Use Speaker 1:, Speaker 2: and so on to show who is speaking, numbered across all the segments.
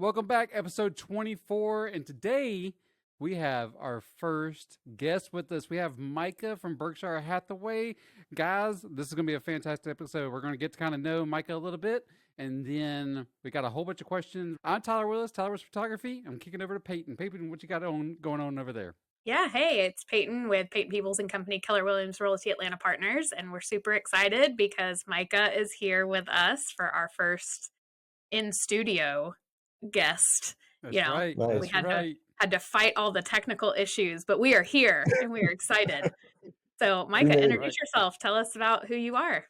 Speaker 1: Welcome back, episode 24. And today we have our first guest with us. We have Micah from Berkshire Hathaway. Guys, this is going to be a fantastic episode. We're going to get to kind of know Micah a little bit. And then we got a whole bunch of questions. I'm Tyler Willis, Tyler's Photography. I'm kicking over to Payton. Payton, what you got going on over there?
Speaker 2: Yeah, hey, it's Payton with Payton Peoples and Company, Keller Williams Realty Atlanta Partners, and we're super excited because Micah is here with us for our first in-studio guest.
Speaker 1: That's right.
Speaker 2: We had to fight all the technical issues, but we are here and we are excited. So, Micah, introduce yourself. Tell us about who you are.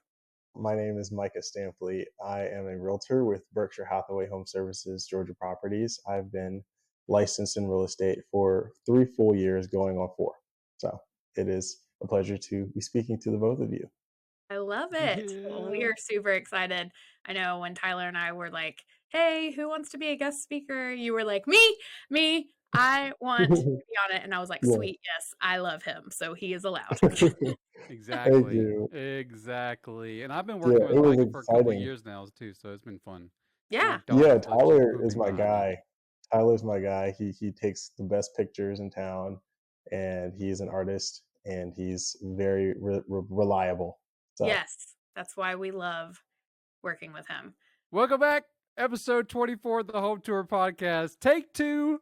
Speaker 3: My name is Micah Stampley. I am a realtor with Berkshire Hathaway Home Services, Georgia Properties. I've been licensed in real estate for 3 full years, going on 4. So it is a pleasure to be speaking to the both of you.
Speaker 2: I love it. Yeah. Well, we are super excited. I know when Tyler and I were like, hey, who wants to be a guest speaker? You were like, me, I want to be on it. And I was like, sweet, yes, I love him. So he is allowed.
Speaker 1: Exactly. And I've been working with Micah for a couple of years now too, so it's been fun.
Speaker 2: Yeah.
Speaker 3: Tyler is my guy. Tyler's my guy. He takes the best pictures in town, and he's an artist, and he's very reliable. So.
Speaker 2: Yes, that's why we love working with him.
Speaker 1: Welcome back. Episode 24 of the Home Tour Podcast. Take 2.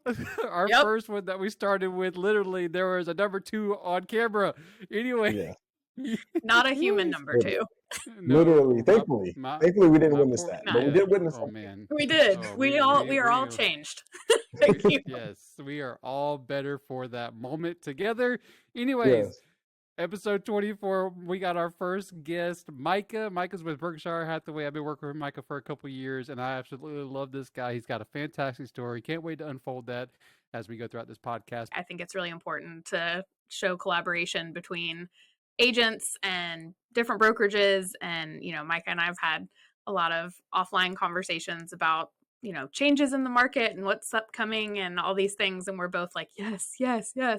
Speaker 1: Our first one that we started with. Literally, there was a number 2 on camera. Anyway.
Speaker 2: Yeah. Not a human number 2.
Speaker 3: No, literally, thankfully we didn't witness that, but we did witness something.
Speaker 1: Man.
Speaker 2: We did. We are all changed. Thank you.
Speaker 1: Yes, we are all better for that moment together. Anyways, episode 24, we got our first guest, Micah. Micah's with Berkshire Hathaway. I've been working with Micah for a couple of years, and I absolutely love this guy. He's got a fantastic story. Can't wait to unfold that as we go throughout this podcast.
Speaker 2: I think it's really important to show collaboration between agents and different brokerages. And, Micah and I have had a lot of offline conversations about, changes in the market and what's upcoming and all these things. And we're both like, yes.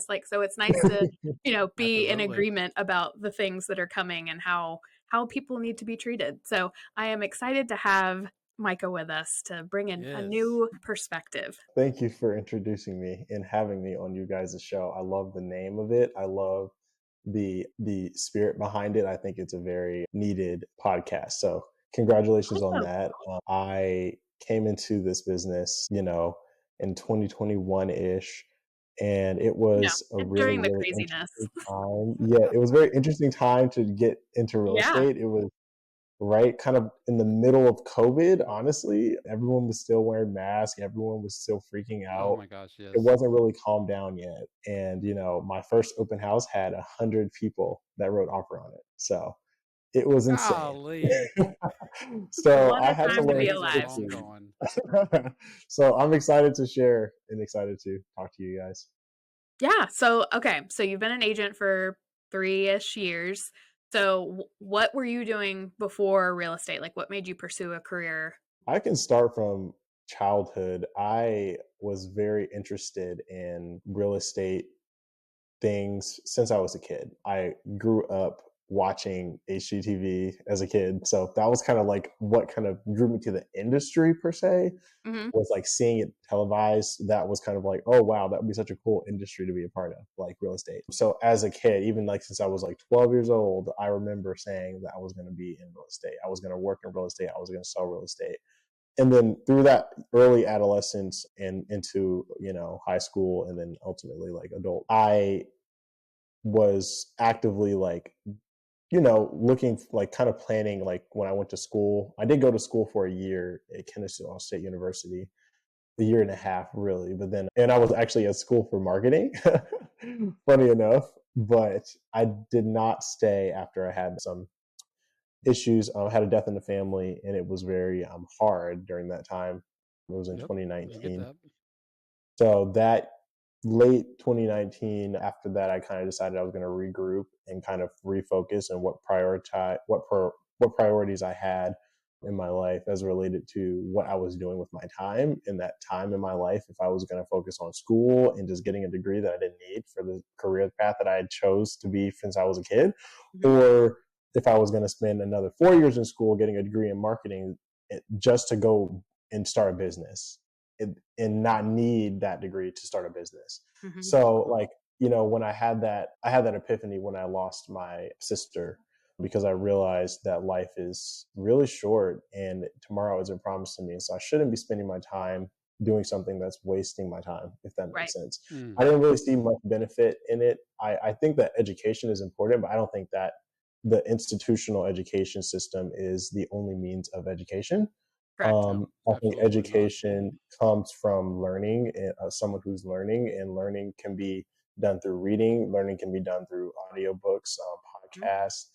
Speaker 2: Like, so it's nice to, be in agreement about the things that are coming and how people need to be treated. So I am excited to have Micah with us to bring in a new perspective.
Speaker 3: Thank you for introducing me and having me on you guys' show. I love the name of it. I love the spirit behind it. I think it's a very needed podcast. So congratulations on that. I came into this business, in 2021-ish, and it was a really,
Speaker 2: during the
Speaker 3: really
Speaker 2: craziness
Speaker 3: time. Yeah, it was a very interesting time to get into real estate. It was kind of in the middle of COVID, honestly. Everyone was still wearing masks. Everyone was still freaking out.
Speaker 1: Oh my gosh, yes.
Speaker 3: It wasn't really calmed down yet. And, my first open house had 100 people that wrote offer on it. So it was insane. So I had to learn. So I'm excited to share and excited to talk to you guys.
Speaker 2: Yeah. So you've been an agent for 3-ish years. So what were you doing before real estate? Like, what made you pursue a career?
Speaker 3: I can start from childhood. I was very interested in real estate things since I was a kid. I grew up watching HGTV as a kid. So that was kind of like what kind of drew me to the industry per se, was like seeing it televised. That was kind of like, oh, wow, that would be such a cool industry to be a part of, like real estate. So as a kid, even like since I was like 12 years old, I remember saying that I was going to be in real estate. I was going to work in real estate. I was going to sell real estate. And then through that early adolescence and into, high school and then ultimately like adult, I was actively like, looking like kind of planning, like when I went to school. I did go to school for a year at Kennesaw State University, a year and a half really, and I was actually at school for marketing, funny enough, but I did not stay after I had some issues. I had a death in the family, and it was very hard during that time. It was in 2019. So that late 2019, after that, I kind of decided I was going to regroup and kind of refocus on what priorities I had in my life as related to what I was doing with my time in that time in my life. If I was going to focus on school and just getting a degree that I didn't need for the career path that I had chose to be since I was a kid, or if I was going to spend another 4 years in school getting a degree in marketing just to go and start a business. and not need that degree to start a business.
Speaker 2: Mhm.
Speaker 3: So like, when I had that epiphany when I lost my sister, because I realized that life is really short and tomorrow isn't promised to me. So I shouldn't be spending my time doing something that's wasting my time, if that
Speaker 2: Right.
Speaker 3: makes sense.
Speaker 1: Mm.
Speaker 3: I didn't really see much benefit in it. I think that education is important, but I don't think that the institutional education system is the only means of education.
Speaker 2: Correct.
Speaker 1: No,
Speaker 3: I think
Speaker 1: absolutely not.
Speaker 3: education comes from learning, someone who's learning, and learning can be done through reading. Learning can be done through audiobooks,
Speaker 2: Mhm.
Speaker 3: podcasts.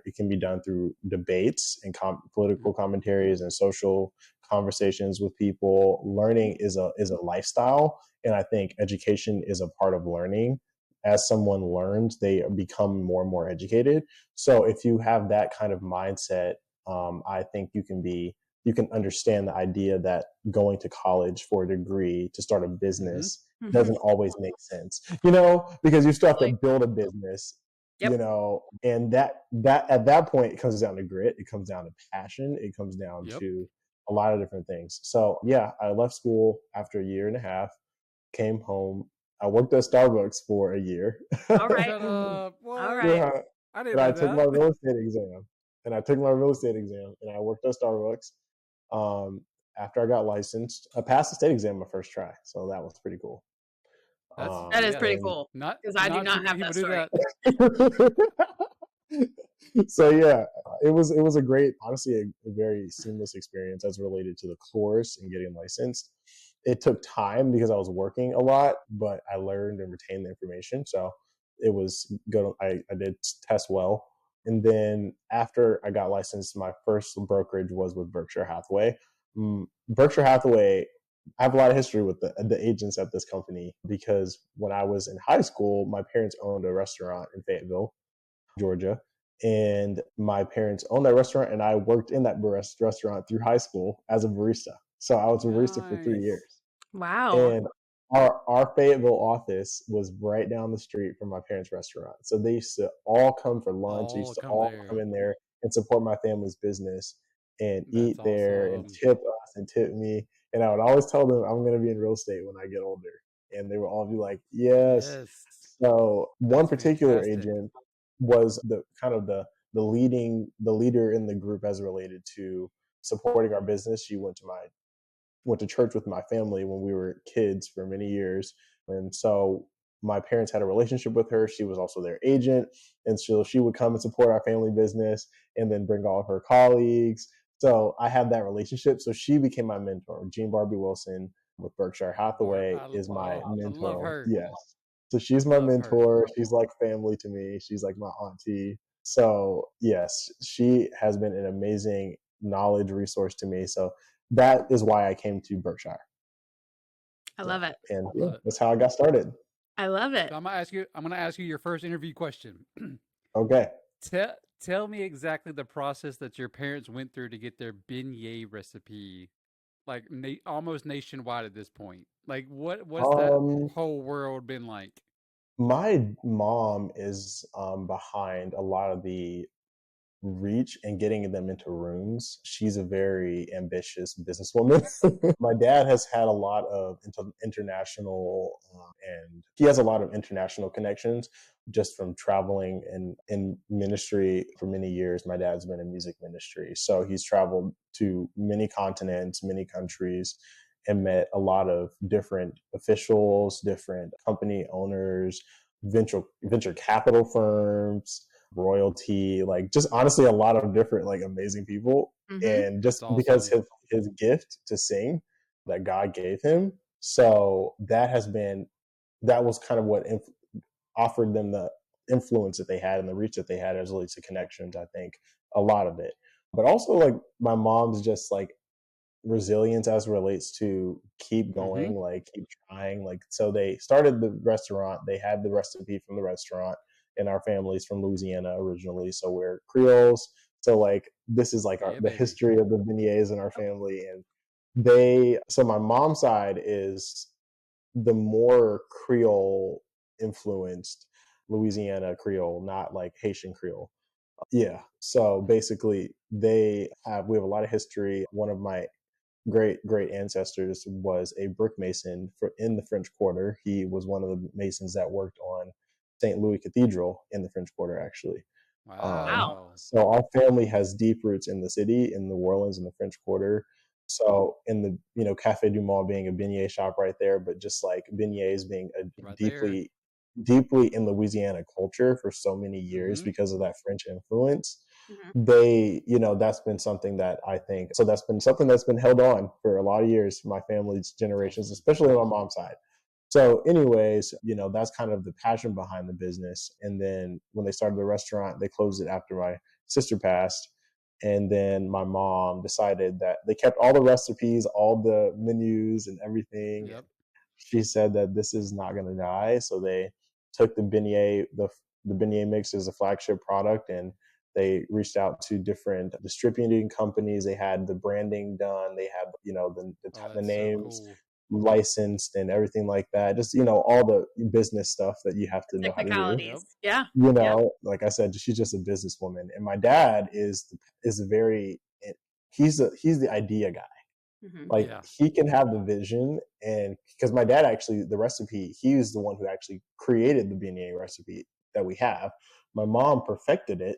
Speaker 3: It can be done through debates and
Speaker 1: Mhm.
Speaker 3: political commentaries and social conversations with people. Learning is a lifestyle, and I think education is a part of learning. As someone learns, they become more and more educated. So if you have that kind of mindset, I think you can understand the idea that going to college for a degree to start a
Speaker 1: Mhm.
Speaker 3: business
Speaker 2: Mhm.
Speaker 3: doesn't always make sense, because you still have to
Speaker 2: Totally.
Speaker 3: build a business,
Speaker 2: Yep.
Speaker 3: and that at that point it comes down to grit, it comes down to passion, it comes down
Speaker 1: Yep.
Speaker 3: to a lot of different things. So yeah, I left school after a year and a half, came home. I worked at Starbucks for a year.
Speaker 2: All right.
Speaker 1: Shut up.
Speaker 2: All
Speaker 1: What?
Speaker 2: right.
Speaker 3: Yeah.
Speaker 1: I didn't
Speaker 3: And I
Speaker 1: know
Speaker 3: took my
Speaker 1: that.
Speaker 3: real estate exam. And I worked at Starbucks. Um, After I got licensed, I passed the state exam my first try, so that was pretty cool.
Speaker 1: That's
Speaker 2: That is
Speaker 1: yeah.
Speaker 2: pretty
Speaker 3: And
Speaker 2: cool
Speaker 1: Not
Speaker 2: because I do
Speaker 1: not too
Speaker 2: not
Speaker 1: many
Speaker 2: have
Speaker 1: people
Speaker 2: that
Speaker 1: do
Speaker 2: story.
Speaker 1: that.
Speaker 3: so yeah, it was a great, honestly, a very seamless experience as related to the course and getting licensed. It took time because I was working a lot, but I learned and retained the information, so it was good. I did test well, and then after I got licensed, my first brokerage was with Berkshire Hathaway. Berkshire Hathaway, I have a lot of history with the agents at this company, because when I was in high school, my parents owned a restaurant in Fayetteville, Georgia. And my parents owned that restaurant, and I worked in that restaurant through high school as a barista. So I was a barista for 3 years.
Speaker 1: Nice.
Speaker 2: Wow.
Speaker 3: And our Fayetteville office was right down the street from my parents' restaurant. So they used to all come for lunch. They
Speaker 1: All
Speaker 3: used to
Speaker 1: come
Speaker 3: all come
Speaker 1: there.
Speaker 3: in there and support my family's business and
Speaker 1: That's
Speaker 3: eat there and
Speaker 1: awesome.
Speaker 3: tip us and tip me. And I would always tell them I'm going to be in real estate when I get older. And they would all be like, yes.
Speaker 1: Yes.
Speaker 3: So one
Speaker 1: That's
Speaker 3: particular
Speaker 1: fantastic.
Speaker 3: agent was the kind of the leader in the group as related to supporting our business. She went to church with my family when we were kids for many years. And so my parents had a relationship with her. She was also their agent. And so she would come and support our family business and then bring all of her colleagues. So I had that relationship. So she became my mentor. Jean Barbie Wilson with Berkshire Hathaway is my
Speaker 1: I love
Speaker 3: mentor.
Speaker 1: her.
Speaker 3: Yes. So she's my
Speaker 1: Love her.
Speaker 3: mentor. She's like family to me. She's like my auntie. So yes, she has been an amazing knowledge resource to me. So that is why I came to Berkshire.
Speaker 2: I
Speaker 3: Yeah.
Speaker 2: love it.
Speaker 3: And yeah,
Speaker 1: Love it.
Speaker 3: that's how I got started.
Speaker 2: I love it.
Speaker 1: So I'm gonna ask you your first interview question.
Speaker 3: Okay.
Speaker 1: Tell me exactly the process that your parents went through to get their beignet recipe, like almost nationwide at this point. Like what's that
Speaker 3: Um,
Speaker 1: whole world been like?
Speaker 3: my mom is behind a lot of the reach and getting them into rooms. She's a very ambitious businesswoman. My dad has had a lot of international, and he has a lot of international connections just from traveling in ministry for many years. My dad's been in music ministry, so he's traveled to many continents, many countries, and met a lot of different officials, different company owners, venture capital firms, royalty, like just honestly a lot of different like amazing people.
Speaker 2: Mm-hmm.
Speaker 3: And
Speaker 1: That's
Speaker 3: just because
Speaker 1: awesome.
Speaker 3: his gift to sing that God gave him, so that was kind of what offered them the influence that they had and the reach that they had as relates to connections. I think a lot of it, but also like my mom's just like resilience as relates to keep
Speaker 1: Mm-hmm.
Speaker 3: going, like keep trying. Like so they started the restaurant, they had the recipe from the restaurant, and our family's from Louisiana originally, so we're Creoles. So like this is like
Speaker 1: Yeah,
Speaker 3: the
Speaker 1: baby.
Speaker 3: history of the beignets in our family. And they so my mom's side is the more Creole influenced Louisiana Creole, not like Haitian Creole. Yeah. So basically we have a lot of history. One of my great ancestors was a brick mason in the French Quarter. He was one of the masons that worked on St. Louis Cathedral in the French Quarter, actually.
Speaker 2: Wow.
Speaker 3: So our family has deep roots in the city, in New Orleans, in the French Quarter. So in the, Café du Monde being a beignet shop right there, but just like beignets being a
Speaker 1: Right there.
Speaker 3: deeply in Louisiana culture for so many years
Speaker 1: Mhm.
Speaker 3: because of that French influence.
Speaker 2: Mhm.
Speaker 3: They, that's been something that I think, so that's been something that's been held on for a lot of years, my family's generations,
Speaker 1: Awesome.
Speaker 3: especially on my mom's side. So anyways, that's kind of the passion behind the business. And then when they started the restaurant, they closed it after my sister passed. And then my mom decided that they kept all the recipes, all the menus and everything.
Speaker 1: Yep.
Speaker 3: She said that this is not going to die. So they took the beignet, the beignet mix as a flagship product, and they reached out to different distributing companies. They had the branding done. They had,
Speaker 1: Oh,
Speaker 3: the
Speaker 1: that's so
Speaker 3: names
Speaker 1: cool.
Speaker 3: licensed and everything like that. Just, all the business stuff that you have to know how to do.
Speaker 2: Technicalities. Yeah.
Speaker 3: Like I said, she's just a businesswoman. And my dad is a very, he's the idea guy.
Speaker 2: Mhm.
Speaker 3: Like
Speaker 1: Yeah.
Speaker 3: he can have the vision, and because my dad actually, the recipe, he was the one who actually created the beignet recipe that we have. My mom perfected it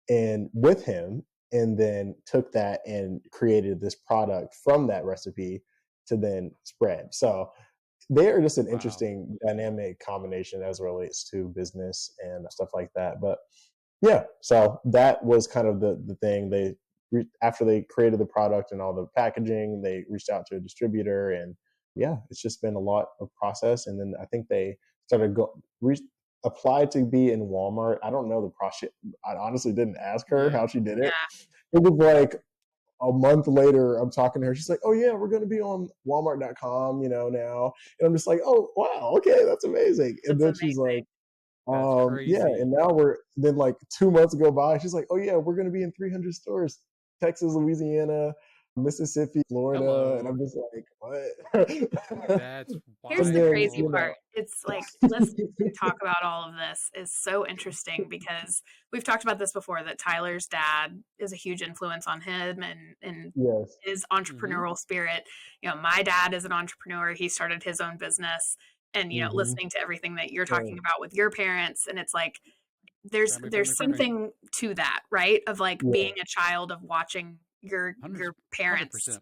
Speaker 3: and with him, and then took that and created this product from that recipe to then spread. So they are just an
Speaker 1: Wow.
Speaker 3: interesting dynamic combination as it relates to business and stuff like that. But yeah, so that was kind of the thing. After they created the product and all the packaging, they reached out to a distributor, and yeah, it's just been a lot of process. And then I think they started applied to be in Walmart. I don't know the process. I honestly didn't ask her
Speaker 1: Yeah.
Speaker 3: how she did it.
Speaker 2: Yeah.
Speaker 3: It was like a month later, I'm talking to her. She's like, "Oh yeah, we're going to be on Walmart.com, now." And I'm just like, "Oh wow, okay, that's amazing." And
Speaker 2: That's
Speaker 3: then she's
Speaker 2: amazing.
Speaker 3: like,
Speaker 1: That's
Speaker 3: yeah,
Speaker 1: crazy.
Speaker 3: and now then like 2 months go by. She's like, "Oh yeah, we're going to be in 300 stores, Texas, Louisiana, Mississippi, Florida." And
Speaker 1: Hello.
Speaker 3: I'm just like, "What?"
Speaker 1: That's
Speaker 2: Here's
Speaker 3: And
Speaker 2: the
Speaker 3: then,
Speaker 2: crazy
Speaker 1: wild.
Speaker 2: part. It's like listening to you talk about all of this is so interesting because we've talked about this before that Tyler's dad is a huge influence on him and
Speaker 3: yes.
Speaker 2: his
Speaker 1: Mhm.
Speaker 2: entrepreneurial spirit. My dad is an entrepreneur. He started his own business and
Speaker 3: Mm-hmm.
Speaker 2: listening to everything that you're talking
Speaker 3: Same.
Speaker 2: about with your parents and it's like there's
Speaker 1: Family, family,
Speaker 2: there's
Speaker 1: family.
Speaker 2: something to that, right? Of like
Speaker 3: Yeah.
Speaker 2: being a child of watching your
Speaker 1: 100%.
Speaker 2: parents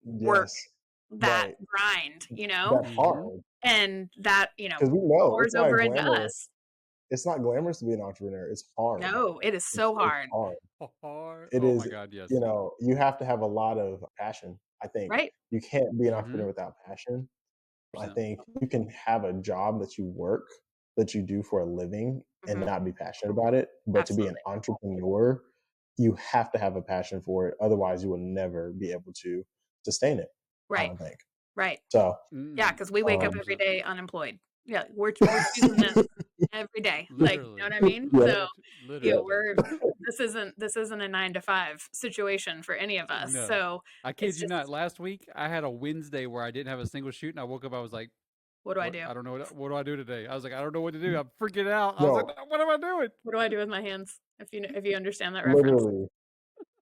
Speaker 2: work
Speaker 3: Yes.
Speaker 2: that
Speaker 3: Right.
Speaker 2: grind,
Speaker 3: That's
Speaker 1: Mhm.
Speaker 3: hard
Speaker 2: and that,
Speaker 3: because we know
Speaker 2: pours over into us.
Speaker 3: it's not glamorous to be an entrepreneur. It's hard.
Speaker 2: No, it is so
Speaker 3: It's
Speaker 2: hard.
Speaker 3: hard. It
Speaker 1: Oh
Speaker 3: is,
Speaker 1: my God, yes.
Speaker 3: you have to have a lot of passion. I think
Speaker 2: Right.
Speaker 3: you can't be an
Speaker 1: Mhm.
Speaker 3: entrepreneur without passion. I
Speaker 1: 100%.
Speaker 3: think you can have a job that you do for a living and
Speaker 2: Mhm.
Speaker 3: not be passionate about it. But to be an
Speaker 2: Absolutely.
Speaker 3: entrepreneur, you have to have a passion for it. Otherwise, you will never be able to sustain it, I
Speaker 2: Right.
Speaker 3: don't think.
Speaker 2: Right.
Speaker 3: So,
Speaker 2: Yeah,
Speaker 1: Mm.
Speaker 2: because we wake up every
Speaker 1: 100%.
Speaker 2: day unemployed. Yeah, we're choosing this every day. Like, you know
Speaker 1: Literally.
Speaker 2: what I mean?
Speaker 3: yeah,
Speaker 2: So,
Speaker 3: yeah.
Speaker 1: Literally.
Speaker 2: we're this isn't a 9 to 5 situation for any of us.
Speaker 1: No.
Speaker 2: So
Speaker 1: I kid
Speaker 2: it's
Speaker 1: you
Speaker 2: just
Speaker 1: not. Last week, I had a Wednesday where I didn't have a single shoot, and I woke up, I was like,
Speaker 2: what do I
Speaker 1: what?
Speaker 2: do?
Speaker 1: I don't know. What do I do today? I was like, I don't know what to do. I'm freaking out. I was like,
Speaker 3: No,
Speaker 1: what am I doing?
Speaker 2: What do I do with my hands? If you understand that reference.
Speaker 3: literally,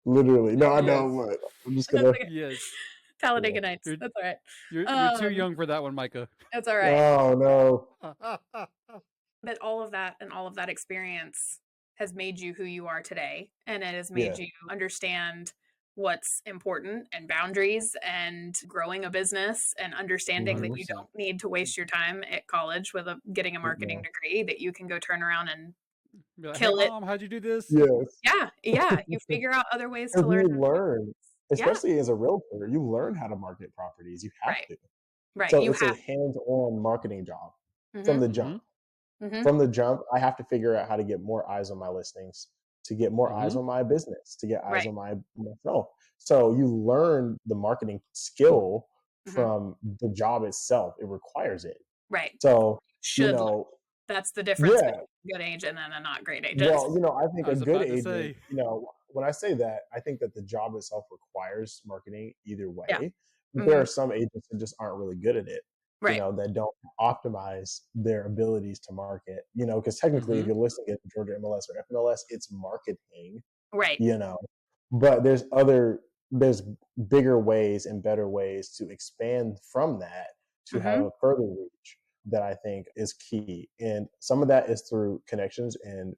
Speaker 3: literally. No, I
Speaker 1: Yes.
Speaker 3: know, but I'm just
Speaker 2: That's
Speaker 3: gonna.
Speaker 2: okay.
Speaker 1: Yes.
Speaker 3: Yeah.
Speaker 2: Talladega Nights.
Speaker 1: You're
Speaker 2: That's all right.
Speaker 1: you're too
Speaker 2: Um,
Speaker 1: young for that one, Micah.
Speaker 2: that's all right.
Speaker 3: Oh no.
Speaker 2: But all of that and all of that experience has made you who you are today, and it has made
Speaker 3: Yeah.
Speaker 2: you understand what's important and boundaries and growing a business and understanding that
Speaker 3: Hmm.
Speaker 2: you
Speaker 1: 100%.
Speaker 2: don't need to waste your time at college with getting a marketing
Speaker 3: No.
Speaker 2: degree, that you can go turn around and
Speaker 1: Be like, hey,
Speaker 2: kill it.
Speaker 1: mom, how'd you do this?
Speaker 3: Yes.
Speaker 2: Yeah, yeah, you figure out other ways to
Speaker 3: Because
Speaker 2: learn
Speaker 3: you
Speaker 2: how to do
Speaker 3: learn,
Speaker 2: it. Yeah,
Speaker 3: especially as a realtor, you learn how to market properties. You have
Speaker 2: right,
Speaker 3: to.
Speaker 2: right.
Speaker 3: So
Speaker 2: You
Speaker 3: it's a
Speaker 2: have.
Speaker 3: hands-on marketing job from
Speaker 2: Mhm,
Speaker 3: the
Speaker 1: Mm-hmm.
Speaker 3: jump.
Speaker 2: mhm.
Speaker 3: From the jump, I have to figure out how to get more eyes on my listings, to get more eyes
Speaker 1: Mm-hmm.
Speaker 3: on my business, to get eyes
Speaker 2: Right.
Speaker 3: on myself. So you learn the marketing skill
Speaker 2: Mhm.
Speaker 3: from the job itself. It requires it.
Speaker 2: Right.
Speaker 3: So, you
Speaker 2: Should learn.
Speaker 3: know,
Speaker 2: That's the difference
Speaker 3: yeah.
Speaker 2: between a good agent and a not great agent.
Speaker 3: Well, I think
Speaker 1: I
Speaker 3: a
Speaker 1: was
Speaker 3: good
Speaker 1: about to
Speaker 3: agent,
Speaker 1: say.
Speaker 3: when I say that, I think that the job itself requires marketing either
Speaker 2: Yeah.
Speaker 3: way. But there
Speaker 2: Mhm.
Speaker 3: are some agents that just aren't really good at it,
Speaker 2: Right.
Speaker 3: that don't optimize their abilities to market, because technically if
Speaker 1: Mm-hmm.
Speaker 3: you're listing it in Georgia MLS or FMLS, it's marketing,
Speaker 2: Right.
Speaker 3: you know. But there's other there's bigger ways and better ways to expand from that to have a further reach that I think is key. And some of that is through connections and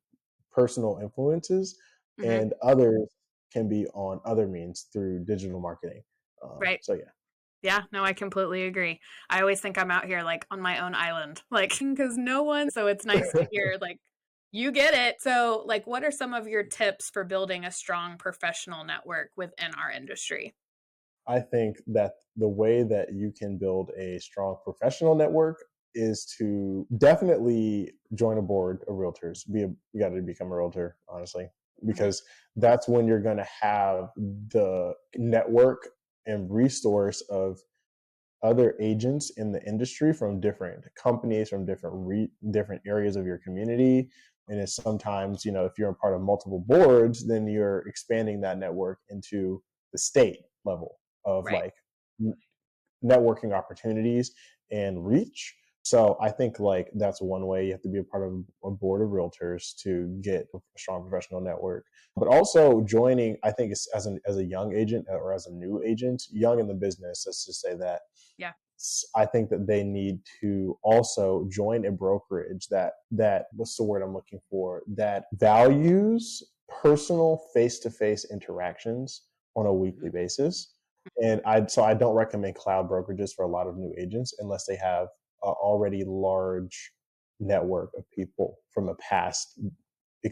Speaker 3: personal influences, and others can be on other means through digital marketing.
Speaker 2: Right.
Speaker 3: So yeah.
Speaker 2: Yeah, no, I completely agree. I always think I'm out here like on my own island, like, because no one, so it's nice to hear like you get it. So, like, what are some of your tips for building a strong professional network within our industry?
Speaker 3: I think that the way that you can build a strong professional network is to definitely join a board of realtors. You got to become a realtor, honestly, because that's when you're going to have the network and resource of other agents in the industry from different companies, from different areas of your community. And it's sometimes, if you're a part of multiple boards, then you're expanding that network into the state level of
Speaker 2: Right.
Speaker 3: like networking opportunities and reach. So I think like that's one way. You have to be a part of a board of realtors to get a strong professional network. But also joining, I think, as a young agent or as a new agent, young in the business, let's just say that.
Speaker 2: Yeah.
Speaker 3: I think that they need to also join a brokerage that what's the word I'm looking for, that values personal face-to-face interactions on a weekly basis. And I don't recommend cloud brokerages for a lot of new agents unless they have a already large network of people from a past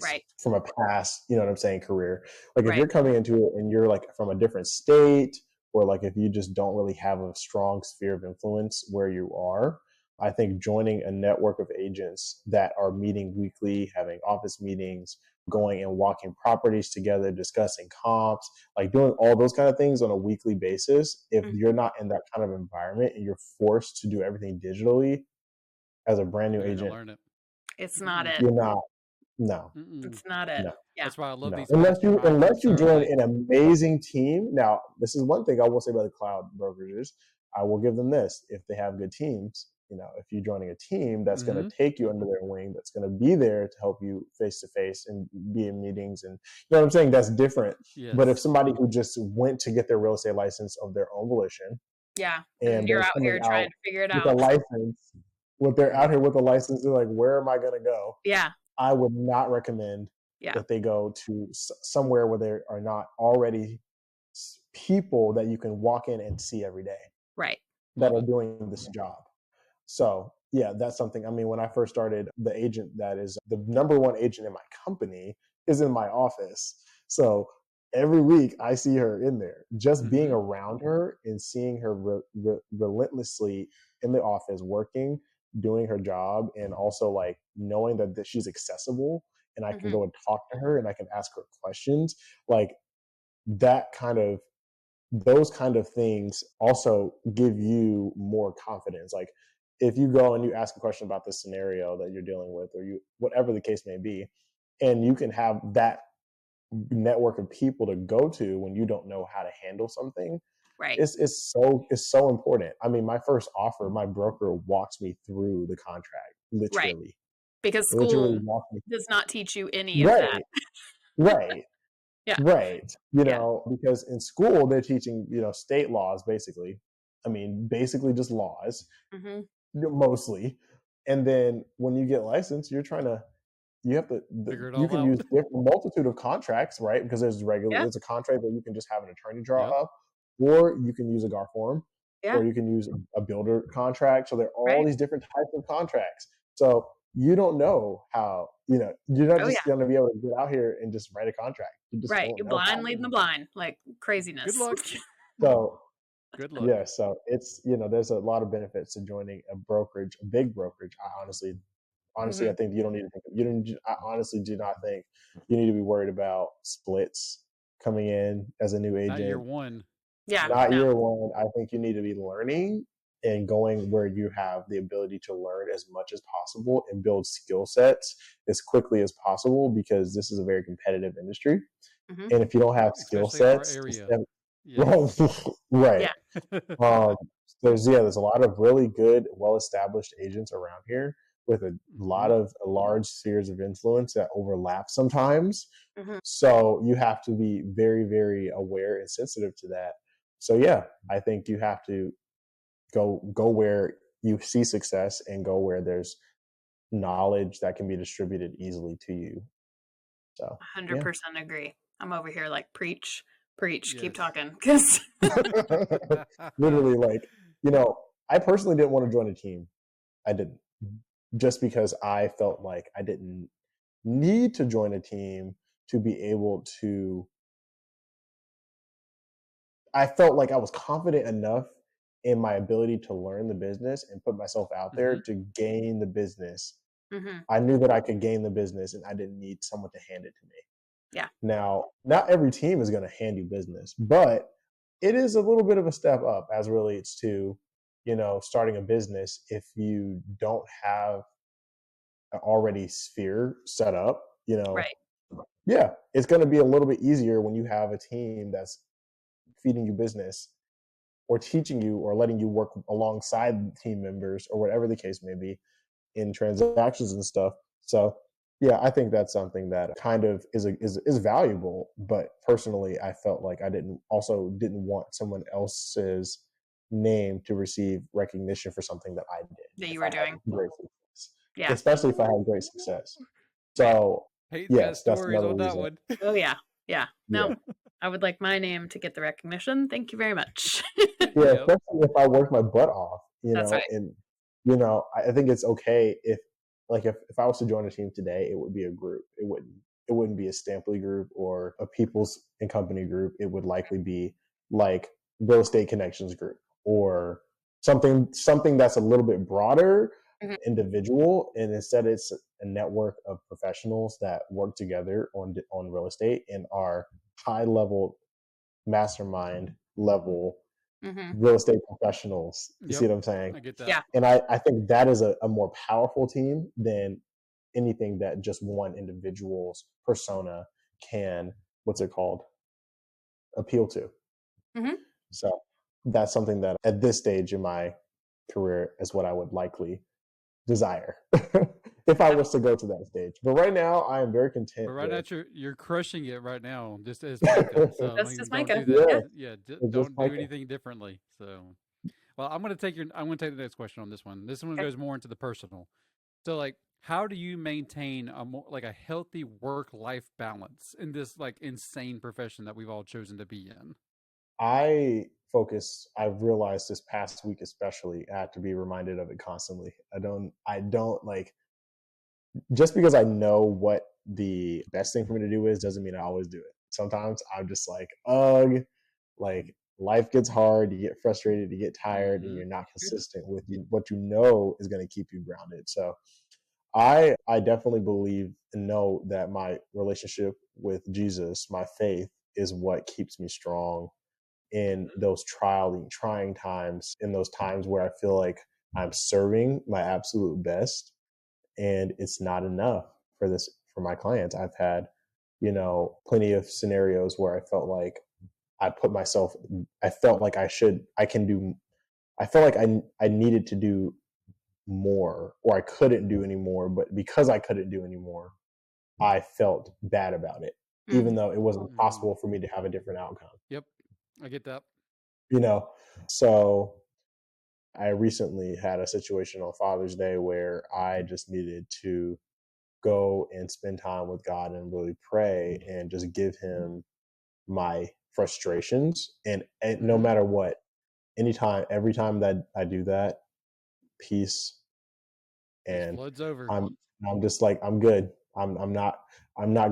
Speaker 2: Right.
Speaker 3: you know what I'm saying, career. Like if
Speaker 2: Right.
Speaker 3: you're coming into it and you're like from a different state, or like if you just don't really have a strong sphere of influence where you are, I think joining a network of agents that are meeting weekly, having office meetings, going and walking properties together, discussing comps, like doing all those kind of things on a weekly basis. If you're not in that kind of environment and you're forced to do everything digitally as a brand new
Speaker 1: You're gonna
Speaker 3: agent,
Speaker 1: learn it.
Speaker 2: It's not it.
Speaker 3: you're not. No,
Speaker 2: It's not it.
Speaker 3: no.
Speaker 2: Yeah.
Speaker 1: That's why I love
Speaker 3: No,
Speaker 1: these
Speaker 3: unless
Speaker 1: masterminds
Speaker 3: you
Speaker 1: that are
Speaker 3: join
Speaker 1: like,
Speaker 3: an amazing team. Now, this is one thing I will say about the cloud brokerages. I will give them this: if they have good teams, if you're joining a team that's going to take you under their wing, that's going to be there to help you face to face and be in meetings, and you know what I'm saying, that's different. But if
Speaker 1: yes,
Speaker 3: somebody who just went to get their real estate license of their own volition
Speaker 2: Yeah. And
Speaker 3: and
Speaker 2: you're
Speaker 3: they're
Speaker 2: out
Speaker 3: coming
Speaker 2: here trying
Speaker 3: out
Speaker 2: to figure it
Speaker 3: with a
Speaker 2: out.
Speaker 3: license, they're out here with a license, they're like, where am I going to go?
Speaker 2: Yeah.
Speaker 3: I would not recommend
Speaker 2: Yeah.
Speaker 3: that they go to somewhere where there are not already people that you can walk in and see every day
Speaker 2: Right.
Speaker 3: that
Speaker 1: love
Speaker 3: are
Speaker 1: it.
Speaker 3: doing this job. So yeah, that's something. I mean, when I first started, the agent that is the number one agent in my company is in my office. So every week I see her in there. Just being around her and seeing her relentlessly in the office working, doing her job, and also like knowing that she's accessible and I can go and talk to her and I can ask her questions, like that kind of those kind of things also give you more confidence. Like if you go and you ask a question about the scenario that you're dealing with, or you whatever the case may be, and you can have that network of people to go to when you don't know how to handle something,
Speaker 2: Right.
Speaker 3: it's so important. I mean, my first offer, my broker walks me through the contract,
Speaker 2: Right.
Speaker 3: literally.
Speaker 2: Because
Speaker 3: Literally
Speaker 2: school
Speaker 3: walks me.
Speaker 2: does not teach you any of that.
Speaker 3: Right, right.
Speaker 2: Yeah.
Speaker 3: Right.
Speaker 2: Yeah.
Speaker 3: Because in school they're teaching, state laws basically. I mean, basically just laws, mostly. And then when you get licensed, you have to,
Speaker 1: Figure it
Speaker 3: you
Speaker 1: all
Speaker 3: can
Speaker 1: out.
Speaker 3: use different multitude of contracts, right? Because
Speaker 2: Yeah.
Speaker 3: there's a contract that you can just have an attorney draw
Speaker 1: Yep.
Speaker 3: up, or you can use a GAR form,
Speaker 2: Yeah.
Speaker 3: or you can use a builder contract. So there are all
Speaker 2: Right.
Speaker 3: these different types of contracts. So you don't know how, you're not
Speaker 2: Oh yeah.
Speaker 3: just going to be able to get out here and just write a contract. You just
Speaker 2: Right.
Speaker 3: won't
Speaker 2: You're
Speaker 3: know how.
Speaker 2: blind leading the blind, like
Speaker 1: Good
Speaker 2: craziness.
Speaker 1: luck.
Speaker 3: So
Speaker 1: Good luck.
Speaker 3: yeah, so it's there's a lot of benefits to joining a brokerage, a big brokerage. Honestly, I think you don't need to think. You don't. I honestly do not think you need to be worried about splits coming in as a new
Speaker 1: Not year
Speaker 3: agent.
Speaker 1: one.
Speaker 2: Yeah.
Speaker 3: Not
Speaker 2: No.
Speaker 3: year one. I think you need to be learning and going where you have the ability to learn as much as possible and build skill sets as quickly as possible, because this is a very competitive industry. And if you don't have skill
Speaker 1: Especially in our
Speaker 3: sets,
Speaker 1: area. Yes.
Speaker 3: right.
Speaker 2: Yeah.
Speaker 3: Um, there's a lot of really good, well-established agents around here with a large spheres of influence that overlap sometimes.
Speaker 2: Mhm.
Speaker 3: So you have to be very, very aware and sensitive to that. So yeah, I think you have to go where you see success and go where there's knowledge that can be distributed easily to you. So yeah.
Speaker 2: 100% agree. I'm over here like preach, keep
Speaker 1: Yes.
Speaker 2: talking, because
Speaker 3: Literally, like, I personally didn't want to join a team. I didn't, just because I felt like I didn't need to join a team to be able to. I felt like I was confident enough in my ability to learn the business and put myself out there to gain the business.
Speaker 2: Mhm.
Speaker 3: I knew that I could gain the business and I didn't need someone to hand it to me.
Speaker 2: Yeah.
Speaker 3: Now, not every team is going to hand you business, but it is a little bit of a step up as relates to, starting a business. If you don't have an already sphere set up,
Speaker 2: Right.
Speaker 3: yeah, it's going to be a little bit easier when you have a team that's feeding you business or teaching you or letting you work alongside team members or whatever the case may be in transactions and stuff. So yeah, I think that's something that kind of is valuable. But personally, I felt like I didn't want someone else's name to receive recognition for something that I did.
Speaker 2: That you
Speaker 3: If
Speaker 2: were
Speaker 3: I had
Speaker 2: doing.
Speaker 3: great success,
Speaker 2: Yeah.
Speaker 3: especially if I had great success.
Speaker 2: Right.
Speaker 3: So
Speaker 1: Peyton's got
Speaker 3: yes, that's
Speaker 1: stories
Speaker 3: another
Speaker 1: on that
Speaker 3: reason.
Speaker 1: one.
Speaker 2: Oh yeah. Yeah.
Speaker 3: Yeah.
Speaker 2: No, I would like my name to get the recognition. Thank you very much.
Speaker 3: Yeah,
Speaker 1: Yep.
Speaker 3: especially if I worked my butt off,
Speaker 2: That's right.
Speaker 3: and I think it's okay if I was to join a team today, it would be a group. It wouldn't be a Stampley group or a Peoples and Company group. It would likely be like Real Estate Connections group or something that's a little bit broader,
Speaker 2: Mhm.
Speaker 3: individual, and instead it's a network of professionals that work together on real estate and are high level mastermind level
Speaker 2: Mhm.
Speaker 3: real estate professionals. You see
Speaker 1: Yep.
Speaker 3: what I'm saying?
Speaker 1: I get that.
Speaker 2: Yeah.
Speaker 3: And I think that is a more powerful team than anything that just one individual's persona can, what's it called, appeal to.
Speaker 2: Mhm.
Speaker 3: So that's something that at this stage in my career is what I would likely desire if I was to go to that stage. But right now, I am very content
Speaker 1: But right now
Speaker 3: with
Speaker 1: you're crushing it right now, just as Micah. So I
Speaker 2: That's
Speaker 1: mean,
Speaker 2: just
Speaker 1: don't
Speaker 2: Micah.
Speaker 1: do that.
Speaker 2: Yeah.
Speaker 1: Yeah,
Speaker 3: just
Speaker 1: don't do
Speaker 3: Micah.
Speaker 1: anything differently. So, well, I'm gonna take the next question on this one. This one
Speaker 2: Okay.
Speaker 1: goes more into the personal. So, like, how do you maintain a more like a healthy work life balance in this like insane profession that we've all chosen to be in?
Speaker 3: I've realized this past week especially, I have to be reminded of it constantly. I don't like, just because I know what the best thing for me to do is doesn't mean I always do it. Sometimes I'm just like, ugh, like life gets hard, you get frustrated, you get tired, and you're not consistent with what you know is going to keep you grounded. So I definitely believe and know that my relationship with Jesus, my faith, is what keeps me strong in those trying times, in those times where I feel like I'm serving my absolute best and it's not enough for my clients. I've had, plenty of scenarios where I felt like I felt like I needed to do more or I couldn't do anymore, but because I couldn't do anymore, I felt bad about it, even
Speaker 2: Mhm.
Speaker 3: though it wasn't possible for me to have a different outcome,
Speaker 1: Yep, I get that.
Speaker 3: you know? So I recently had a situation on Father's Day where I just needed to go and spend time with God and really pray and just give him my frustrations. And no matter what, every time that I do that, peace,
Speaker 1: Just
Speaker 3: and
Speaker 1: floods over.
Speaker 3: I'm just like, I'm good. I'm not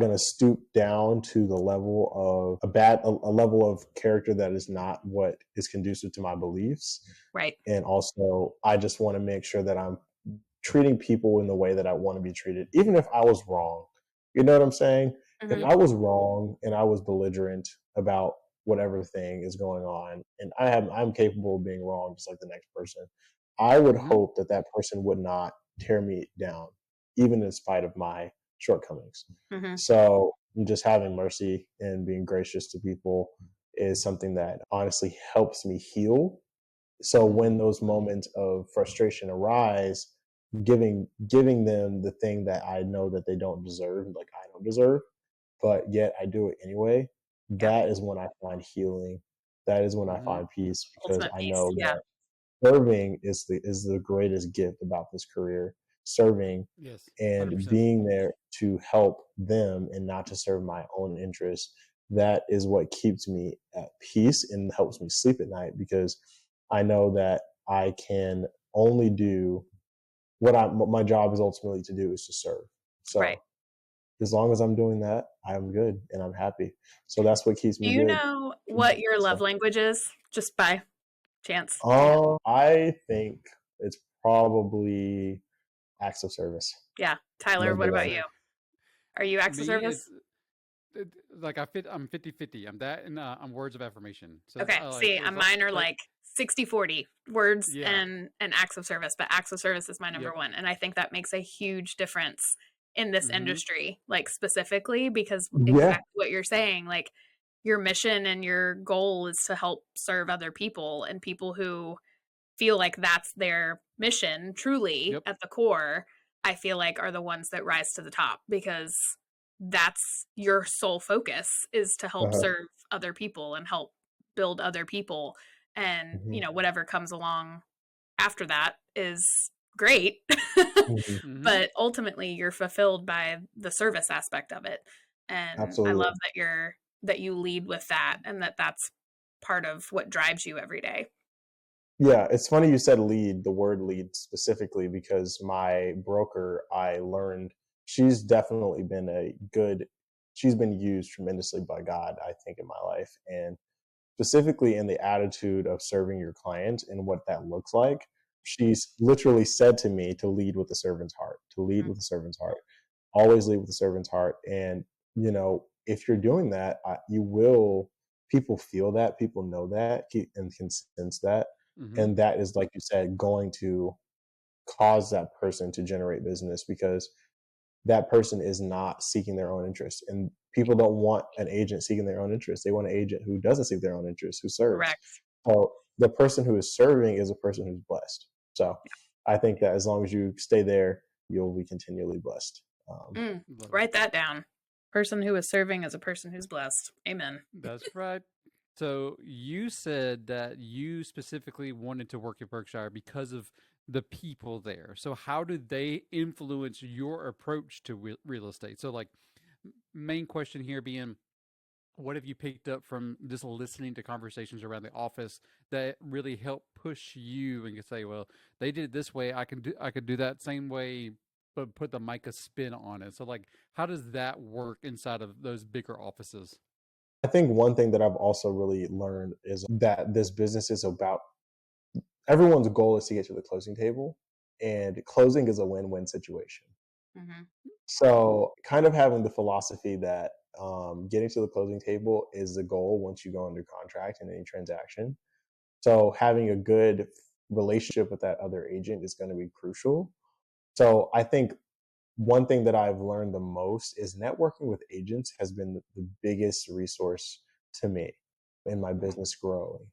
Speaker 3: going to stoop down to the level of a level of character that is not what is conducive to my beliefs.
Speaker 2: Right.
Speaker 3: And also, I just want to make sure that I'm treating people in the way that I want to be treated, even if I was wrong. You know what I'm saying? If
Speaker 2: Mhm.
Speaker 3: I was wrong and I was belligerent about whatever thing is going on, and I'm capable of being wrong just like the next person, I would hope that that person would not tear me down, even in spite of my shortcomings.
Speaker 2: Mhm.
Speaker 3: So just having mercy and being gracious to people is something that honestly helps me heal. So when those moments of frustration arise, giving them the thing that I know that they don't deserve, like I don't deserve, but yet I do it anyway.
Speaker 2: Yeah.
Speaker 3: That is when I find healing. That is when I
Speaker 1: Mm-hmm.
Speaker 3: find peace, because
Speaker 2: Ultimate
Speaker 3: I
Speaker 2: peace.
Speaker 3: know
Speaker 2: Yeah.
Speaker 3: that serving is the greatest gift about this career. Serving
Speaker 1: Yes,
Speaker 3: and
Speaker 1: 100%.
Speaker 3: being there to help them and not to serve my own interests. That is what keeps me at peace and helps me sleep at night, because I know that I can only do what my job is ultimately to do, is to serve.
Speaker 2: Right.
Speaker 3: So as long as I'm doing that, I'm good and I'm happy. So that's what keeps
Speaker 2: Do
Speaker 3: me
Speaker 2: you
Speaker 3: good.
Speaker 2: know what your love
Speaker 3: So,
Speaker 2: language is, just by chance?
Speaker 3: I think it's probably acts of service.
Speaker 2: Yeah. Tyler,
Speaker 3: Number
Speaker 2: what about
Speaker 3: one.
Speaker 2: you? Are you acts of
Speaker 1: Me,
Speaker 2: service?
Speaker 1: like I'm 50-50. I'm that, and I'm words of affirmation. So
Speaker 2: Okay. See,
Speaker 1: it's
Speaker 2: mine are
Speaker 1: like,
Speaker 2: like 60-40 words
Speaker 1: yeah,
Speaker 2: and acts of service, but acts of service is my number
Speaker 1: yep,
Speaker 2: one. And I think that makes a huge difference in this
Speaker 1: mm-hmm,
Speaker 2: industry, like specifically because
Speaker 3: Yeah.
Speaker 2: exactly what you're saying, like your mission and your goal is to help serve other people, and people who feel like that's their mission truly
Speaker 1: yep,
Speaker 2: at the core, I feel like are the ones that rise to the top, because that's your sole focus, is to help
Speaker 3: Uh-huh.
Speaker 2: serve other people and help build other people. And,
Speaker 3: Mhm.
Speaker 2: whatever comes along after that is great.
Speaker 3: Mhm.
Speaker 1: mm-hmm,
Speaker 2: But ultimately you're fulfilled by the service aspect of it. And I
Speaker 3: Absolutely.
Speaker 2: love that you lead with that, and that's part of what drives you every day.
Speaker 3: Yeah, it's funny you said lead, the word lead specifically, because my broker, I learned she's definitely been she's been used tremendously by God, I think, in my life. And specifically in the attitude of serving your client and what that looks like. She's literally said to me to lead with the servant's heart, to lead
Speaker 2: Mm,
Speaker 3: with the servant's heart, always lead with the servant's heart. And, if you're doing that, people feel that, people know that, and can sense that.
Speaker 1: mm-hmm,
Speaker 3: And that is, like you said, going to cause that person to generate business, because that person is not seeking their own interest. And people don't want an agent seeking their own interest. They want an agent who doesn't seek their own interest, who serves.
Speaker 2: correct.
Speaker 3: So the person who is serving is a person who's blessed. So I think that as long as you stay there, you'll be continually blessed.
Speaker 1: love it.
Speaker 2: Write that down. Person who is serving is a person who's blessed. Amen.
Speaker 1: That's right. So you said that you specifically wanted to work at Berkshire because of the people there. So how did they influence your approach to real estate? So like main question here being, what have you picked up from just listening to conversations around the office that really help push you and you say, well, they did it this way, I could do that same way, but put the Micah spin on it. So like how does that work inside of those bigger offices?
Speaker 3: I think one thing that I've also really learned is that this business is about, everyone's goal is to get to the closing table, and closing is a win-win situation.
Speaker 2: Hmm.
Speaker 3: So, kind of having the philosophy that getting to the closing table is the goal once you go under contract in any transaction. So, having a good relationship with that other agent is going to be crucial. So, I think one thing that I've learned the most is networking with agents has been the biggest resource to me in my business growing.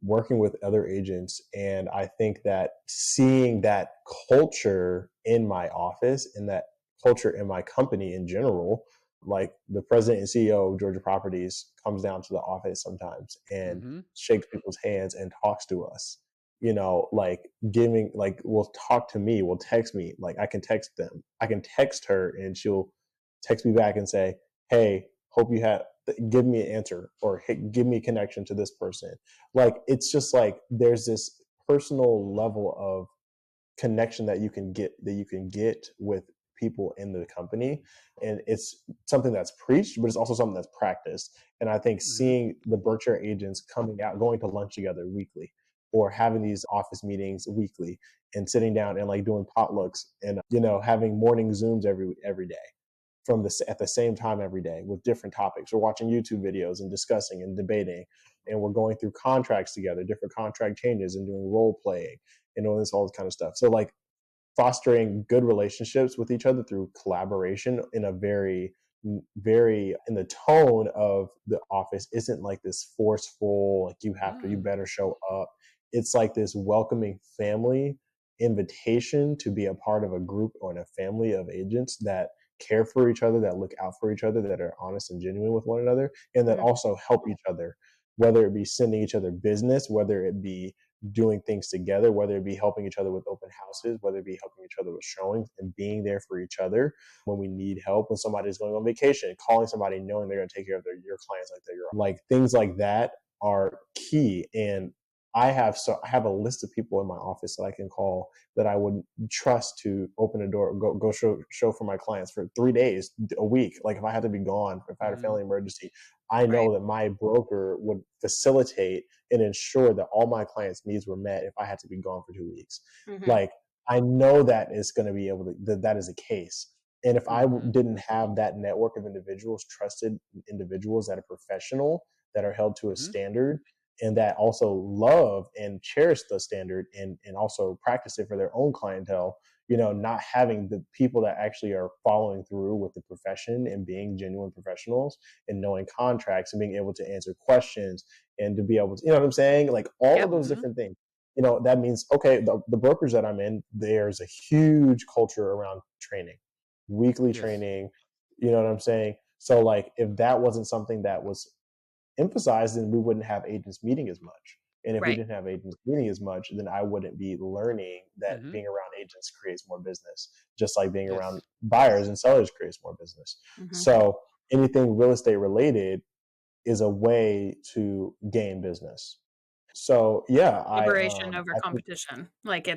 Speaker 3: Working with other agents. And I think that seeing that culture in my office and that culture in my company in general, like the president and CEO of Georgia Properties comes down to the office sometimes and
Speaker 1: Mm-hmm.
Speaker 3: shakes people's hands and talks to us, like giving, like, will talk to me, will text me, like I can text her and she'll text me back and say, hey, hope you had, give me an answer, or hey, give me a connection to this person. Like, it's just like there's this personal level of connection that you can get with people in the company, and it's something that's preached, but it's also something that's practiced. And I think
Speaker 1: Mm-hmm.
Speaker 3: seeing the Berkshire agents coming out, going to lunch together weekly, or having these office meetings weekly, and sitting down and like doing potlucks, and having morning Zooms every day at the same time every day with different topics. We're watching YouTube videos and discussing and debating, and we're going through contracts together, different contract changes, and doing role playing and all this kind of stuff. So like fostering good relationships with each other through collaboration in a very, very, in the tone of the office isn't like this forceful, like you
Speaker 1: Mm.
Speaker 3: better show up. It's like this welcoming family, invitation to be a part of a group or in a family of agents that care for each other, that look out for each other, that are honest and genuine with one another, and that also help each other, whether it be sending each other business, whether it be doing things together, whether it be helping each other with open houses, whether it be helping each other with showings, and being there for each other when we need help, when somebody's going on vacation, calling somebody, knowing they're going to take care of your clients like they're your own. Like things like that are key. And I have a list of people in my office that I can call that I would trust to open a door, go show for my clients for 3 days, a week. Like if I had to be gone, if I had a family emergency, I know that my broker would facilitate and ensure that all my clients' needs were met if I had to be gone for 2 weeks. Like I know that is going to be able to, that is a case. And if I didn't have that network of individuals, trusted individuals that are professional, that are held to a standard, and that also love and cherish the standard and also practice it for their own clientele, not having the people that actually are following through with the profession and being genuine professionals and knowing contracts and being able to answer questions and to be able to, you know what I'm saying? Like all of those different things, that means, okay, the brokers that I'm in, there's a huge culture around training, weekly training, you know what I'm saying? So like, if that wasn't something that was emphasized, then we wouldn't have agents meeting as much. And if we didn't have agents meeting as much, then I wouldn't be learning that being around agents creates more business, just like being around buyers and sellers creates more business. So anything real estate related is a way to gain business. So yeah,
Speaker 2: Liberation over
Speaker 3: I think,
Speaker 2: competition. Like
Speaker 3: yeah,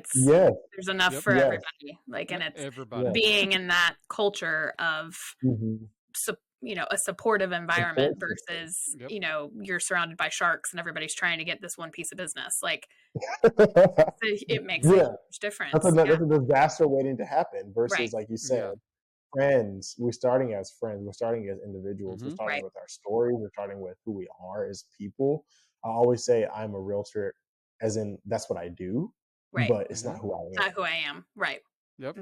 Speaker 2: there's enough for
Speaker 3: yes,
Speaker 2: everybody. Like, and it's
Speaker 1: Everybody.
Speaker 2: being in that culture of, a supportive environment
Speaker 3: Support
Speaker 2: versus,
Speaker 1: Yep.
Speaker 2: you're surrounded by sharks and everybody's trying to get this one piece of business. Like
Speaker 3: system.
Speaker 2: it makes a
Speaker 3: Yeah,
Speaker 2: huge difference.
Speaker 3: that's a disaster waiting to happen
Speaker 2: Right.
Speaker 3: versus, like you said,
Speaker 1: Yeah.
Speaker 3: friends. We're starting as friends. We're starting as individuals. We're starting
Speaker 2: Right.
Speaker 3: with our story. We're starting with who we are as people. I always say I'm a realtor, as in that's what I do,
Speaker 2: Right.
Speaker 3: but it's not who I
Speaker 2: Not
Speaker 3: am.
Speaker 2: who I am. Right.
Speaker 1: Yep.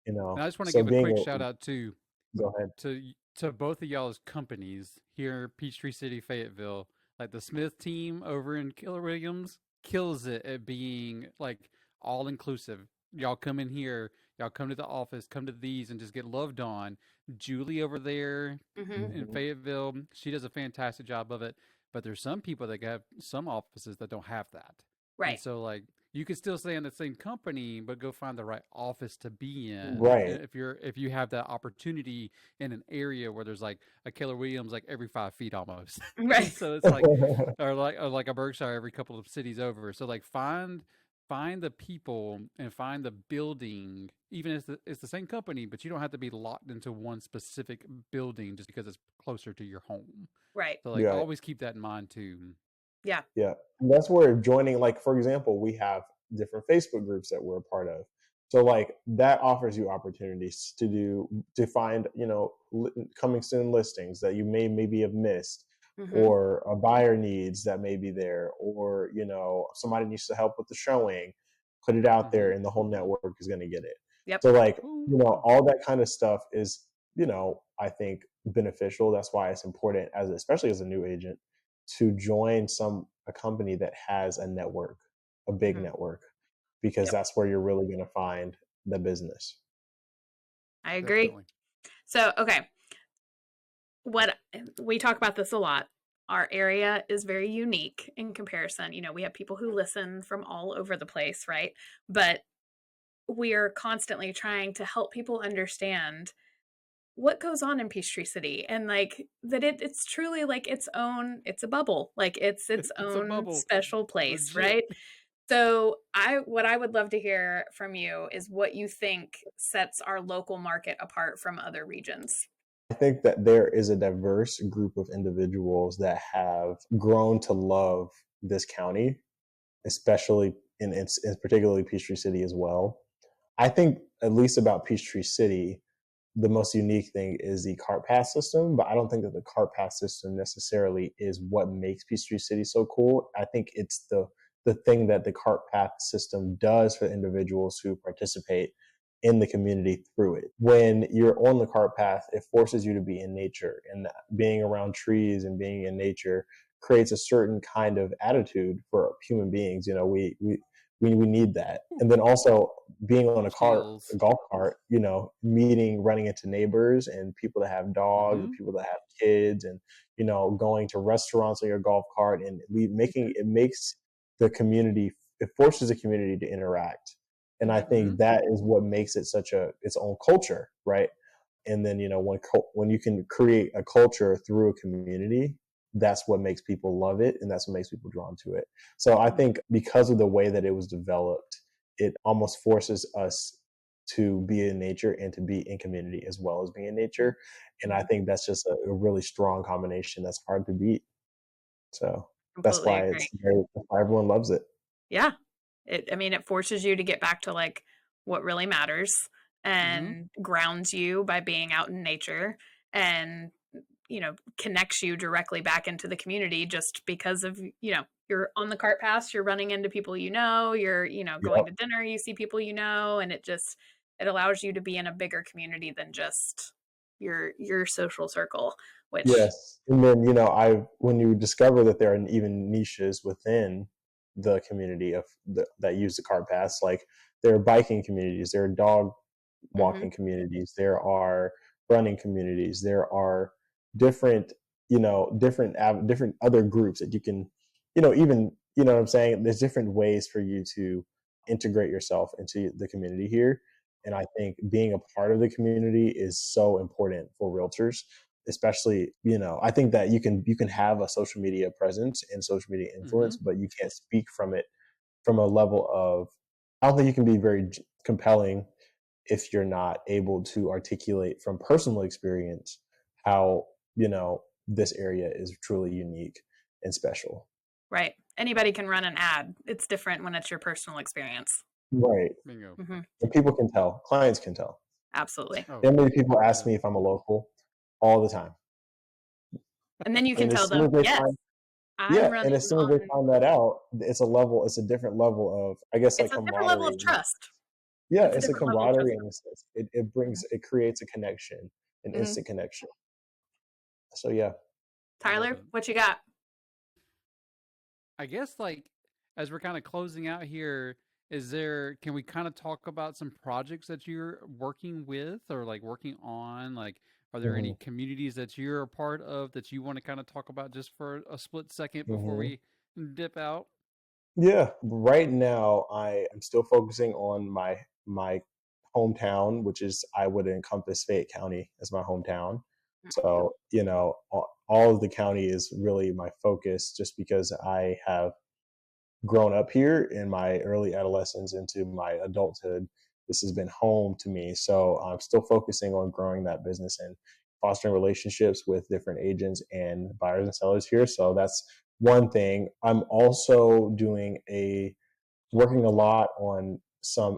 Speaker 1: And I just want to
Speaker 3: So
Speaker 1: give a
Speaker 3: being
Speaker 1: quick
Speaker 3: a,
Speaker 1: shout out to
Speaker 3: go ahead.
Speaker 1: to both of y'all's companies here, Peachtree City, Fayetteville. Like the Smith team over in Keller Williams kills it at being like all inclusive. Y'all come in here, y'all come to the office, come to these, and just get loved on. Julie over there in Fayetteville, she does a fantastic job of it. But there's some people that have some offices that don't have that. And
Speaker 2: Right.
Speaker 1: so like you could still stay in the same company, but go find the right office to be in.
Speaker 3: Right.
Speaker 1: If you have that opportunity in an area where there's like a Keller Williams like every 5 feet almost.
Speaker 2: Right.
Speaker 1: So it's like or like a Berkshire every couple of cities over. So like find the people and find the building, even if it's the same company, but you don't have to be locked into one specific building just because it's closer to your home.
Speaker 2: Right.
Speaker 1: So like
Speaker 3: Yeah.
Speaker 1: always keep that in mind too.
Speaker 2: Yeah.
Speaker 3: Yeah. And that's where joining, like, for example, we have different Facebook groups that we're a part of. So like that offers you opportunities to find, coming soon listings that you maybe have missed, or a buyer needs that may be there, or, somebody needs to help with the showing, put it out there and the whole network is going to get it.
Speaker 2: Yep.
Speaker 3: So like, all that kind of stuff is, I think beneficial. That's why it's important especially as a new agent to join a company that has a network, a big network, because that's where you're really going to find the business.
Speaker 2: I agree.
Speaker 1: Definitely.
Speaker 2: So, okay. We talk about this a lot. Our area is very unique in comparison. We have people who listen from all over the place, right? But we are constantly trying to help people understand what goes on in Peachtree City, and like that it's truly like it's a bubble, like it's its
Speaker 1: It's a
Speaker 2: own
Speaker 1: bubble.
Speaker 2: special place.
Speaker 1: Legit.
Speaker 2: Right? So what I would love to hear from you is what you think sets our local market apart from other regions.
Speaker 3: I think that there is a diverse group of individuals that have grown to love this county, especially in particularly Peachtree City as well. I think at least about Peachtree City, the most unique thing is the cart pass system, but I don't think that the cart pass system necessarily is what makes Peachtree City so cool. I think it's the thing that the cart path system does for individuals who participate in the community through it. When you're on the cart path, it forces you to be in nature, and being around trees and being in nature creates a certain kind of attitude for human beings. we need that. And then also being on a
Speaker 1: Chills.
Speaker 3: golf cart, meeting, running into neighbors and people that have dogs,
Speaker 1: Mm-hmm.
Speaker 3: people that have kids, and going to restaurants on your golf cart, and it makes the community, it forces the community to interact. And I
Speaker 1: Mm-hmm.
Speaker 3: think that is what makes it such its own culture, right? And then when you can create a culture through a community, that's what makes people love it, and that's what makes people drawn to it. So I think because of the way that it was developed, it almost forces us to be in nature and to be in community as well as being in nature. And I think that's just a really strong combination that's hard to beat. So that's
Speaker 2: Completely
Speaker 3: why
Speaker 2: agree.
Speaker 3: that's why everyone loves it.
Speaker 2: Yeah. It forces you to get back to like what really matters
Speaker 1: Mm-hmm.
Speaker 2: and grounds you by being out in nature, and connects you directly back into the community just because of, you're on the cart path, you're running into people, you're, going
Speaker 3: Yep.
Speaker 2: to dinner, you see people, and it allows you to be in a bigger community than just your social circle, which,
Speaker 3: Yes. And then, when you discover that there are even niches within the community that use the cart paths, like there are biking communities, there are dog
Speaker 2: mhm,
Speaker 3: walking communities, there are running communities, there are different, different other groups that you can, even, what I'm saying? There's different ways for you to integrate yourself into the community here. And I think being a part of the community is so important for realtors, especially, I think that you can have a social media presence and social media
Speaker 1: Mm-hmm.
Speaker 3: influence, but you can't speak from it from a level of, I don't think you can be very compelling if you're not able to articulate from personal experience how, this area is truly unique and special.
Speaker 2: right. Anybody can run an ad. It's different when it's your personal experience.
Speaker 3: Right.
Speaker 1: Bingo.
Speaker 2: Hmm.
Speaker 3: And people can tell, clients can tell.
Speaker 2: Absolutely.
Speaker 1: Oh,
Speaker 3: There are many people ask
Speaker 1: yeah.
Speaker 3: me if I'm a local all the time.
Speaker 2: And then you can
Speaker 3: And
Speaker 2: tell
Speaker 3: as soon as
Speaker 2: them,
Speaker 3: they
Speaker 2: yes,
Speaker 3: find,
Speaker 2: I'm
Speaker 3: yeah, and
Speaker 2: running
Speaker 3: as soon as they
Speaker 2: on.
Speaker 3: find that out, it's a different level of, I guess, like
Speaker 2: It's a different level
Speaker 3: camaraderie.
Speaker 2: of trust.
Speaker 3: Yeah,
Speaker 2: It's a
Speaker 3: it's a
Speaker 2: different level of trust.
Speaker 3: camaraderie in a sense. It creates a connection, an
Speaker 2: Hmm.
Speaker 3: instant connection. So yeah.
Speaker 1: I love
Speaker 2: Tyler,
Speaker 1: it.
Speaker 2: what you got?
Speaker 1: I guess like as we're kind of closing out here, can we kind of talk about some projects that you're working with or like working on? Like, are there any
Speaker 3: Hmm.
Speaker 1: communities that you're a part of that you want to kind of talk about just for a split second before
Speaker 3: Hmm.
Speaker 1: we dip out?
Speaker 3: Yeah, right now I am still focusing on my hometown, which is, I would encompass Fayette County as my hometown. So, all of the county is really my focus, just because I have grown up here in my early adolescence into my adulthood. This has been home to me. So I'm still focusing on growing that business and fostering relationships with different agents and buyers and sellers here. So that's one thing. I'm also working a lot on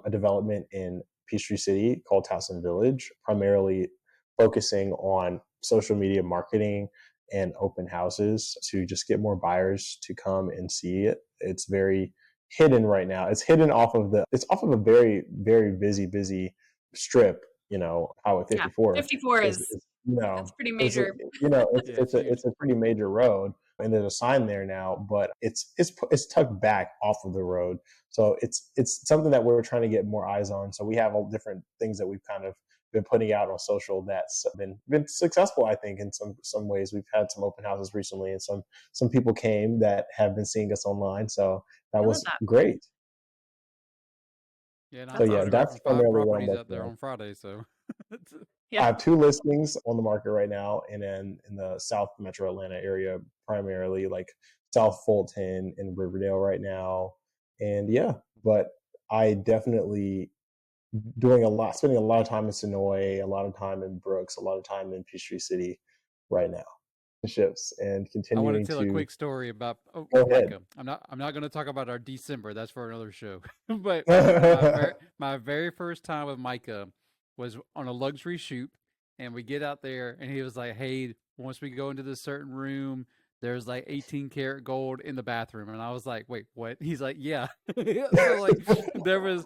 Speaker 3: a development in Peachtree City called Towson Village, primarily focusing on social media marketing and open houses to just get more buyers to come and see it. It's very hidden right now. It's off of a very, very busy strip, Highway
Speaker 2: Yeah,
Speaker 3: 54
Speaker 2: 54
Speaker 3: is,
Speaker 2: that's pretty
Speaker 3: is a,
Speaker 2: major.
Speaker 3: it's
Speaker 1: Yeah,
Speaker 3: it's
Speaker 1: it's
Speaker 3: a
Speaker 1: huge.
Speaker 3: it's a pretty major road, and there's a sign there now, but it's tucked back off of the road. So it's something that we're trying to get more eyes on. So we have all different things that we've kind of been putting out on social that's been successful, I think, in some ways. We've had some open houses recently, and some people came that have been seeing us online. So that
Speaker 2: I love
Speaker 3: was
Speaker 2: that.
Speaker 3: great.
Speaker 1: Yeah, and I
Speaker 3: So
Speaker 2: That's
Speaker 1: thought
Speaker 3: yeah,
Speaker 1: we
Speaker 2: awesome.
Speaker 1: heard
Speaker 3: that's
Speaker 1: from five
Speaker 3: primarily what I'm
Speaker 1: properties out
Speaker 3: working
Speaker 1: there
Speaker 3: on.
Speaker 1: on Friday, so
Speaker 2: Yeah.
Speaker 3: I have 2 listings on the market right now, and then in the South Metro Atlanta area, primarily like South Fulton and Riverdale right now. And yeah, but I definitely spending a lot of time in Sonoy, a lot of time in Brooks, a lot of time in Peachtree City right now. Ships and
Speaker 1: I want to
Speaker 3: continuing
Speaker 1: tell a
Speaker 3: to
Speaker 1: quick story about
Speaker 3: go ahead.
Speaker 1: Micah. I'm not going to talk about our December. That's for another show. But my very first time with Micah was on a luxury shoot, and we get out there, and he was like, "Hey, once we go into this certain room, there's like 18 karat gold in the bathroom," and I was like, "Wait, what?" He's like, "Yeah." So like, there was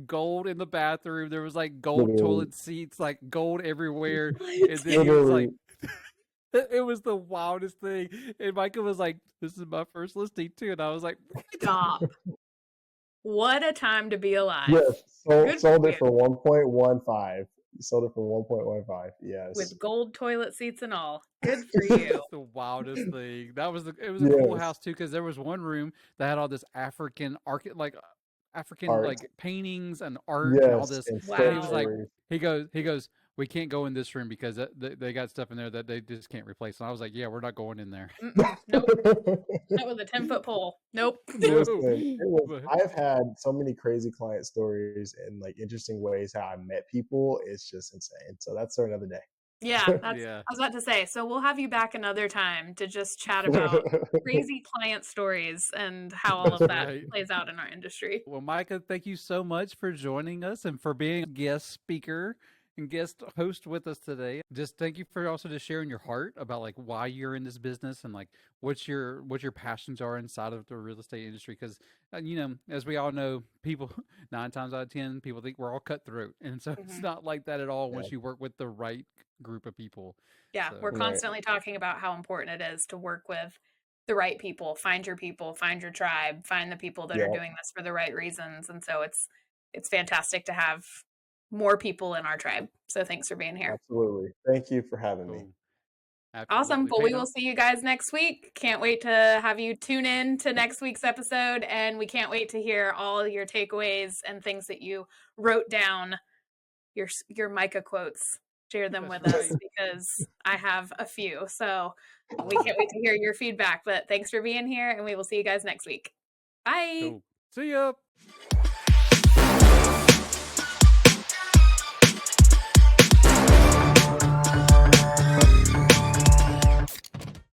Speaker 1: gold in the bathroom. There was like gold
Speaker 3: literally,
Speaker 1: toilet seats, like gold everywhere, and
Speaker 2: What?
Speaker 1: then he was like,
Speaker 3: literally,
Speaker 1: it was the wildest thing. And Micah was like, "This is my first listing too," and I was like, "What?"
Speaker 2: Stop. What a time to be alive.
Speaker 3: Yes,
Speaker 2: Good
Speaker 3: sold
Speaker 2: for
Speaker 3: it
Speaker 2: you.
Speaker 3: for 1.15. You sold it for 1.15. Yes.
Speaker 2: With gold toilet seats and all. Good for you.
Speaker 1: That's the wildest thing. It was a cool
Speaker 3: Yes.
Speaker 1: house too, because there was one room that had all this African
Speaker 3: Art.
Speaker 1: like paintings and art and all
Speaker 3: Yes,
Speaker 1: this.
Speaker 3: and
Speaker 1: And he
Speaker 2: Wow.
Speaker 1: was like,
Speaker 3: stories.
Speaker 1: he goes, we can't go in this room because they got stuff in there that they just can't replace. And I was like, yeah, we're not going in there.
Speaker 2: Nope. That was a 10-foot pole. Nope.
Speaker 3: Listen,
Speaker 1: But-
Speaker 3: I've had so many crazy client stories and like interesting ways how I met people. It's just insane. So that's for another day.
Speaker 2: Yeah,
Speaker 1: yeah.
Speaker 2: I was about to say. So we'll have you back another time to just chat about crazy client stories and how all of
Speaker 1: That's
Speaker 2: that
Speaker 1: right.
Speaker 2: plays out in our industry.
Speaker 1: Well, Micah, thank you so much for joining us and for being a guest speaker and guest host with us today. Just thank you for also just sharing your heart about like why you're in this business and like what your passions are inside of the real estate industry. Because you know, as we all know, people 9 times out of 10 people think we're all cutthroat, and so it's not like that at all
Speaker 3: Yeah.
Speaker 1: once you work with the right group of people.
Speaker 2: Yeah,
Speaker 1: So-
Speaker 2: we're
Speaker 3: Right.
Speaker 2: constantly talking about how important it is to work with the right people, find your tribe, find the people that are
Speaker 3: Yeah.
Speaker 2: doing this for the right reasons. And so it's fantastic to have more people in our tribe. So thanks for being here.
Speaker 3: Absolutely. Thank you for having me.
Speaker 1: Cool.
Speaker 2: Awesome.
Speaker 1: Absolutely.
Speaker 2: Well, we
Speaker 1: Payton,
Speaker 2: will see you guys next week. Can't wait to have you tune in to next week's episode. And we can't wait to hear all your takeaways and things that you wrote down, your Micah quotes. Share them
Speaker 1: That's
Speaker 2: with us
Speaker 1: right.
Speaker 2: because I have a few. So we can't wait to hear your feedback. But thanks for being here, and we will see you guys next week. Bye.
Speaker 1: Cool. See ya.